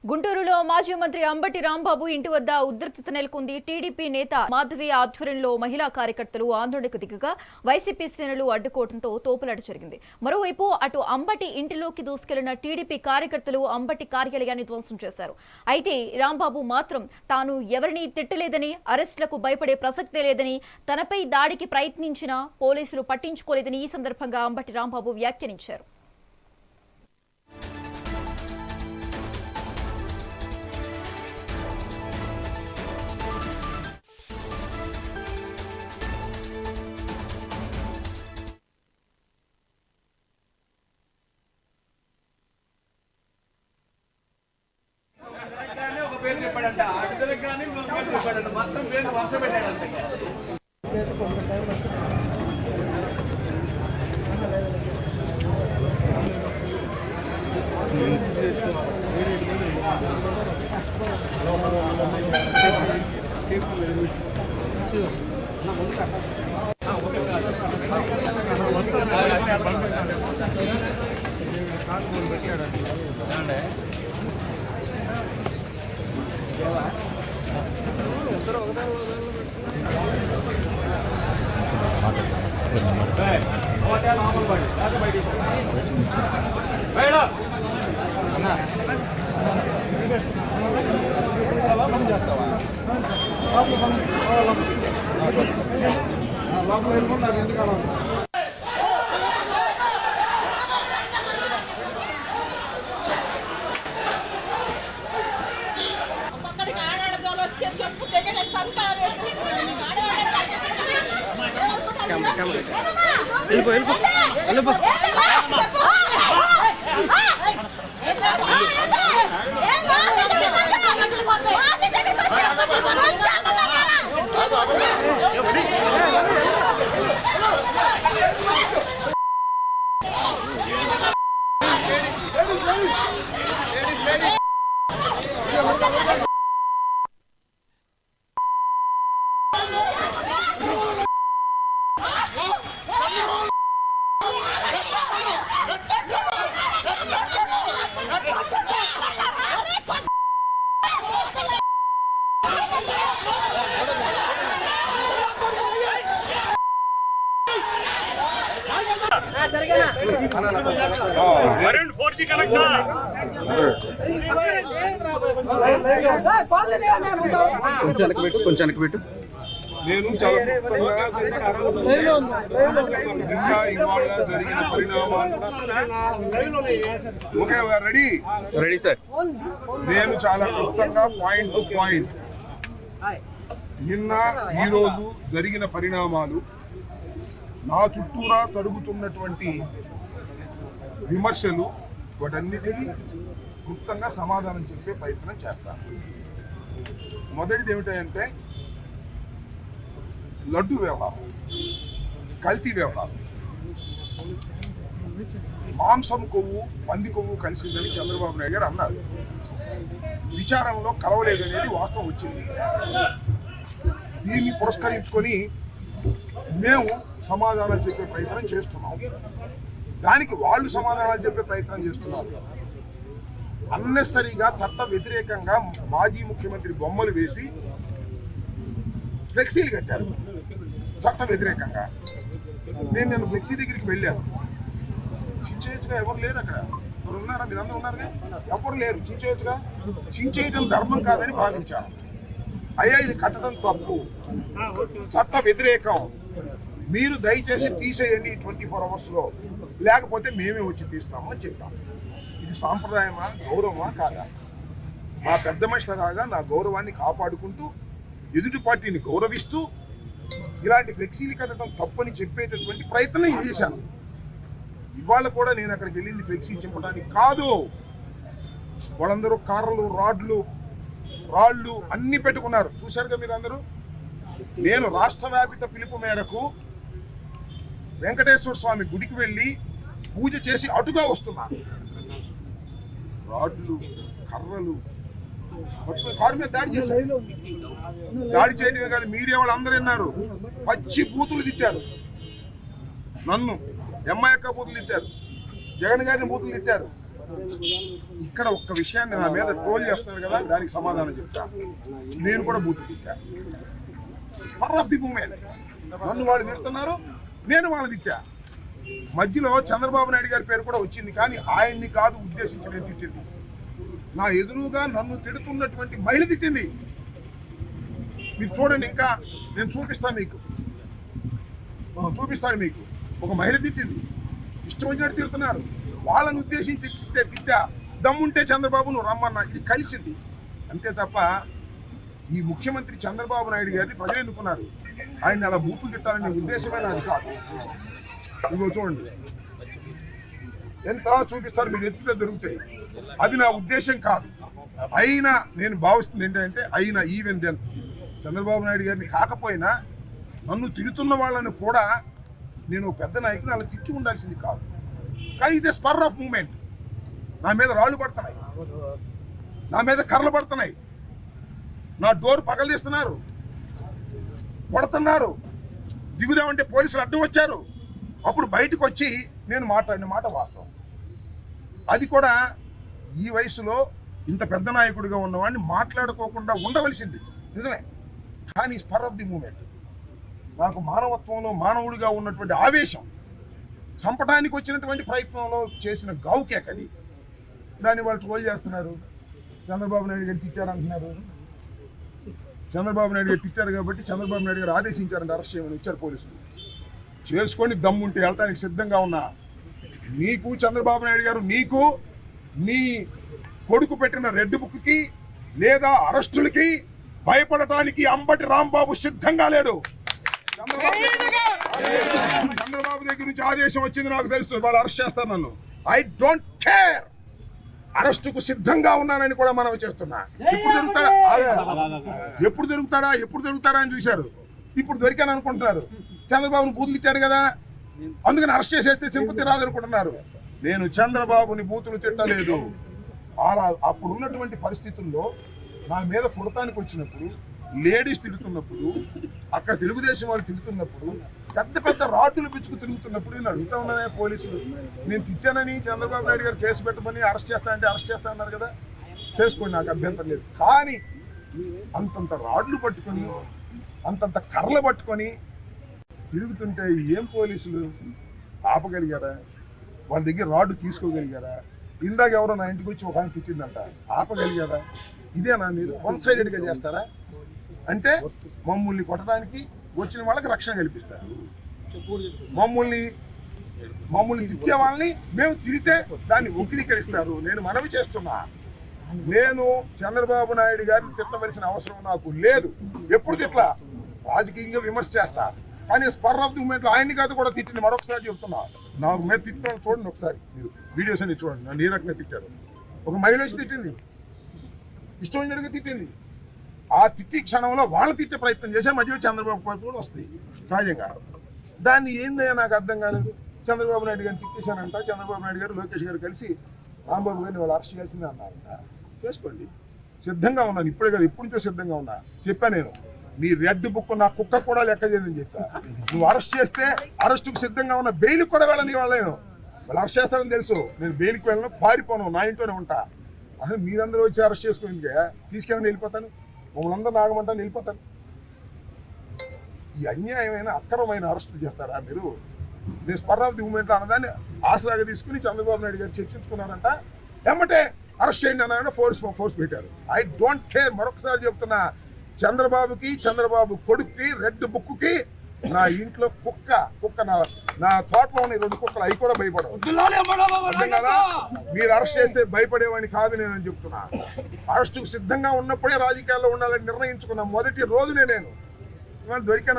గుంటూరులో మాజీ మంత్రి అంబటి రాంబాబు ఇంటి వద్ద ఉద్రిక్తత నెలకొంది. టీడీపీ నేత మాధవి ఆధ్వర్యంలో మహిళా కార్యకర్తలు ఆందోళనకు దిగగా వైసీపీ శ్రేణులు అడ్డుకోవడంతో తోపులాట జరిగింది. మరోవైపు అటు అంబటి ఇంటిలోకి దూసుకెళ్లిన టీడీపీ కార్యకర్తలు అంబటి కార్యాలయాన్ని ధ్వంసం చేశారు. అయితే రాంబాబు మాత్రం తాను ఎవరిని తిట్టలేదని, అరెస్టులకు భయపడే ప్రసక్తే లేదని, తనపై దాడికి ప్రయత్నించినా పోలీసులు పట్టించుకోలేదని ఈ సందర్భంగా అంబటి రాంబాబు వ్యాఖ్యానించారు. కొంచెం పెట్టు. నేను చాలా ఇవాళ జరిగిన పరిణామాలు రెడీ సార్. నేను చాలా క్లుప్తంగా పాయింట్ టు పాయింట్ నిన్న ఈరోజు జరిగిన పరిణామాలు, నా చుట్టూరా తరుగుతున్నటువంటి విమర్శలు, వాటన్నిటికీ క్లుప్తంగా సమాధానం చెప్పే ప్రయత్నం చేస్తాను. మొదటిది ఏమిటంటే లడ్డు వ్యవహారం, కల్తీ వ్యవహారం. మాంసం కొవ్వు, పంది కొవ్వు కలిసిందని చంద్రబాబు నాయుడు గారు అన్నారు. విచారంలో కలవలేదనేది వాస్తవం వచ్చింది. దీన్ని పురస్కరించుకొని మేము సమాధానం చెప్పే ప్రయత్నం చేస్తున్నాం. దానికి వాళ్ళు సమాధానాలు చెప్పే ప్రయత్నం చేస్తున్నారు. అన్నెసరిగా చట్ట వ్యతిరేకంగా మాజీ ముఖ్యమంత్రి బొమ్మలు వేసి ఫ్లెక్సీలు కట్టారు చట్ట వ్యతిరేకంగా. నేను ఫ్లెక్సీ దగ్గరికి వెళ్ళాను. చించేయచ్చుగా, ఎవరు లేరు అక్కడ. ఎవరు ఉన్నారా? మీరందరూ ఉన్నారుగా, ఎవరు లేరు. చించేయచ్చుగా. చించేయటం ధర్మం కాదని భావించాను. అయ్యా, ఇది కట్టడం తప్పు, చట్ట వ్యతిరేకం, మీరు దయచేసి తీసేయండి 24 అవర్స్లో, లేకపోతే మేమే వచ్చి తీస్తామని చెప్పాం. ఇది సాంప్రదాయమా, గౌరవమా కాదా? మా పెద్ద మనుషులలాగా నా గౌరవాన్ని కాపాడుకుంటూ, ఎదుటి పార్టీని గౌరవిస్తూ ఇలాంటి ఫ్లెక్సీలు కట్టడం తప్పని చెప్పేటటువంటి ప్రయత్నం చేశాను. ఇవాళ కూడా నేను అక్కడికి వెళ్ళింది ఫ్లెక్సీ చెప్పడానికి కాదు. వాళ్ళందరూ కార్లు, రాళ్ళు అన్ని పెట్టుకున్నారు. చూశారుగా మీరు అందరూ. నేను రాష్ట్ర వ్యాపిత పిలుపు మేరకు వెంకటేశ్వర స్వామి గుడికి వెళ్ళి పూజ చేసి అటుగా వస్తున్నాను. రాడ్లు, కర్రలు కారు మీద దాడి చేశారు. దాడి చేయడమే కాదు, మీడియా వాళ్ళు అందరూ విన్నారు. పచ్చి బూతులు తిట్టారు. నన్ను ఎంఐక్క బూతులు తిట్టారు, జగన్ గారిని బూతులు తిట్టారు. ఇక్కడ ఒక్క విషయాన్ని నా మీద ట్రోల్ చేస్తున్నారు కదా, దానికి సమాధానం చెప్తా. నేను కూడా బూతు తిట్టా. Spur of the moment. నన్ను వాళ్ళు తిడుతున్నారు, నేను వాళ్ళని తిట్టా. మధ్యలో చంద్రబాబు నాయుడు గారి పేరు కూడా వచ్చింది, కానీ ఆయన్ని కాదు ఉద్దేశించి నేను తిట్టింది. నా ఎదురుగా నన్ను తిడుతున్నటువంటి మహిళ తిట్టింది. మీరు చూడండి, ఇంకా నేను చూపిస్తాను మీకు. ఒక మహిళ తిట్టింది, ఇష్టం వచ్చినట్టు తిడుతున్నారు. వాళ్ళని ఉద్దేశించి తిట్టా. దమ్ముంటే చంద్రబాబు నువ్వు రమ్మన్నా, ఇది కలిసింది అంతే తప్ప ఈ ముఖ్యమంత్రి చంద్రబాబు నాయుడు గారిని ప్రజలు ఎన్నుకున్నారు. ఆయన అలా బూతులు తిట్టాలనే ఉద్దేశమే నాది కాదు. ఇదిగో చూడండి, నేను తర్వాత చూపిస్తాను, మీరు ఎత్తుతే దొరుకుతాయి. అది నా ఉద్దేశం కాదు. అయినా నేను భావిస్తుంది ఏంటంటే, అయినా ఈవెన్ దెన్ చంద్రబాబు నాయుడు గారిని కాకపోయినా నన్ను తిడుతున్న వాళ్ళని కూడా నేను పెద్ద నాయకుని అలా తిట్టి ఉండాల్సింది కాదు. కానీ ఇదే స్పర్ ఆఫ్ మూమెంట్. నా మీద రాళ్ళు పడుతున్నాయి, నా మీద కర్రలు పడుతున్నాయి, నా డోర్ పగలదీస్తున్నారు, కొడుతున్నారు. దిగుదామంటే పోలీసులు అడ్డం వచ్చారు. అప్పుడు బయటకు వచ్చి నేను మాట్లాడిన మాట వాస్తవం. అది కూడా ఈ వయసులో ఇంత పెద్ద నాయకుడిగా ఉన్నవాడిని మాట్లాడుకోకుండా ఉండవలసింది నిజమే. కానీ స్పర్ ఆఫ్ ది మూమెంట్, నాకు మానవత్వంలో మానవుడిగా ఉన్నటువంటి ఆవేశం, చంపడానికి వచ్చినటువంటి ప్రయత్నంలో చేసిన గావుకేకది. దాన్ని వాళ్ళు ట్రోల్ చేస్తున్నారు. చంద్రబాబు నాయుడు గారు తిట్టారంటున్నారు. చంద్రబాబు నాయుడు గారు తిట్టారు కాబట్టి చంద్రబాబు నాయుడు గారు ఆదేశించారంటే అరెస్ట్ చేయమని ఇచ్చారు పోలీసులు. చేసుకొని దమ్ముంటే వెళ్ళటానికి సిద్ధంగా ఉన్నా. నీకు చంద్రబాబు నాయుడు గారు, నీకు నీ కొడుకు పెట్టిన రెడ్ బుక్కి లేదా అరెస్టులకి భయపడటానికి అంబటి రాంబాబు సిద్ధంగా లేడు. చంద్రబాబు దగ్గర నుంచి ఆదేశం వచ్చింది నాకు తెలుసు, వాళ్ళు అరెస్ట్ చేస్తారు నన్ను. I don't care. అరెస్టుకు సిద్ధంగా ఉన్నానని కూడా మనం చేస్తున్నా. ఎప్పుడు దొరుకుతాడా అని చూశారు. ఇప్పుడు దొరికాను అనుకుంటున్నారు. చంద్రబాబుని బూతులు తిట్టాడు కదా, అందుకని అరెస్ట్ చేసేస్తే సింపతి రాదనుకుంటున్నారు. నేను చంద్రబాబుని బూతులు తిట్టలేదు. అలా అప్పుడు ఉన్నటువంటి పరిస్థితుల్లో నా మీద పుడతానికి వచ్చినప్పుడు, లేడీస్ తిడుతున్నప్పుడు, అక్కడ తెలుగుదేశం వాళ్ళు తిడుతున్నప్పుడు, పెద్ద పెద్ద రాడ్డులు పిచ్చుకు తిరుగుతున్నప్పుడు నేను అడుగుతా ఉన్నానే పోలీసులు, నేను తిట్టానని చంద్రబాబు నాయుడు గారు కేసు పెట్టమని అరెస్ట్ చేస్తానంటే అరెస్ట్ చేస్తా అన్నారు కదా, చేసుకోండి, నాకు అభ్యంతరం లేదు. కానీ అంతంత రాడ్లు పట్టుకొని, అంతంత కర్రలు పట్టుకొని తిరుగుతుంటే ఏం పోలీసులు ఆపగలిగారా? వాళ్ళ దగ్గర రాడ్డు తీసుకోగలిగారా? ఇందాక ఎవరో నా ఇంటికి వచ్చి ఒక ఆయన తిట్టిందంట, ఆపగలిగారా? ఇదేనా మీరు వన్ సైడెడ్గా చేస్తారా? అంటే మమ్మల్ని కొట్టడానికి వచ్చిన వాళ్ళకి రక్షణ కల్పిస్తారు, మమ్మల్ని తిట్టే వాళ్ళని మేము తిరిగితే దాన్ని వక్రీకరిస్తారు. నేను మనవి చేస్తున్నా, నేను చంద్రబాబు నాయుడు గారిని తిట్టవలసిన అవసరం నాకు లేదు. ఎప్పుడు తిట్లా, రాజకీయంగా విమర్శ చేస్తా. కానీ స్పర్ ఆఫ్ ది మూమెంట్లో ఆయన్ని కాదు కూడా తిట్టింది. మరొకసారి చెప్తున్నా, నాకు మీద తిట్టిన చూడండి, ఒకసారి మీరు వీడియోస్ అన్ని చూడండి. నన్ను ఏ రకంగా తిట్టారు. ఒక మహిళ వచ్చి తిట్టింది, ఇష్టం వచ్చినట్టుగా తిట్టింది. ఆ తిట్టి క్షణంలో వాళ్ళు తిట్టే ప్రయత్నం చేసే మధ్యలో చంద్రబాబు పార్టీ కూడా వస్తుంది సహజంగా. దాన్ని ఏందయ్యా నాకు అర్థం కాలేదు. చంద్రబాబు నాయుడు గారిని తిట్టేశానంట. చంద్రబాబు నాయుడు గారు లోకేష్ గారు కలిసి రాంబాబు గారిని వాళ్ళు అరెస్ట్ చేయాల్సిందే అన్నారంట. చేసుకోండి, సిద్ధంగా ఉన్నాను. ఇప్పుడే కదా, ఎప్పటి నుంచో సిద్ధంగా ఉన్నా. చెప్పా నేను, నీ రెడ్ బుక్ నా కుక్క కూడా లెక్క చేయదని చెప్పా. నువ్వు అరెస్ట్ చేస్తే అరెస్టుకు సిద్ధంగా ఉన్న, బెయిల్కి కూడా వెళ్ళని వాళ్ళను. వాళ్ళు అరెస్ట్ చేస్తారని తెలుసు. నేను బెయిల్కి వెళ్ళను, పారిపోను, నా ఇంట్లోనే ఉంటా. అసలు మీరందరూ వచ్చి అరెస్ట్ చేసుకుని తీసుకెళ్ళని వెళ్ళిపోతాను, మమ్మల్ని అందరూ నాగమంటాను, వెళ్ళిపోతాను. ఈ అన్యాయమైన అక్రమమైన అరెస్టులు చేస్తారా మీరు? నేను స్పర్ ఆఫ్ ది మూమెంట్లో అన్నదాన్ని ఆసరాగా తీసుకుని చంద్రబాబు నాయుడు గారు చర్చించుకున్నారంట. ఎమ్మటే అరెస్ట్ చేయండి అన్నారంటే ఫోర్స్ పెట్టారు. I don't care. మరొకసారి చెప్తున్నా, చంద్రబాబుకి, చంద్రబాబు కొడుక్కి, రెడ్ బుక్కి, నా ఇంట్లో కుక్క నా తోటలో ఉన్న 2 కుక్కలు, అవి కూడా భయపడవు. అర్థం కదా? మీరు అరెస్ట్ చేస్తే భయపడేవాడిని కాదు నేనని చెప్తున్నా. అరెస్టుకు సిద్ధంగా ఉన్నప్పుడే రాజకీయాల్లో ఉండాలని నిర్ణయించుకున్న మొదటి రోజునే నేను ఇవాళ దొరికాను.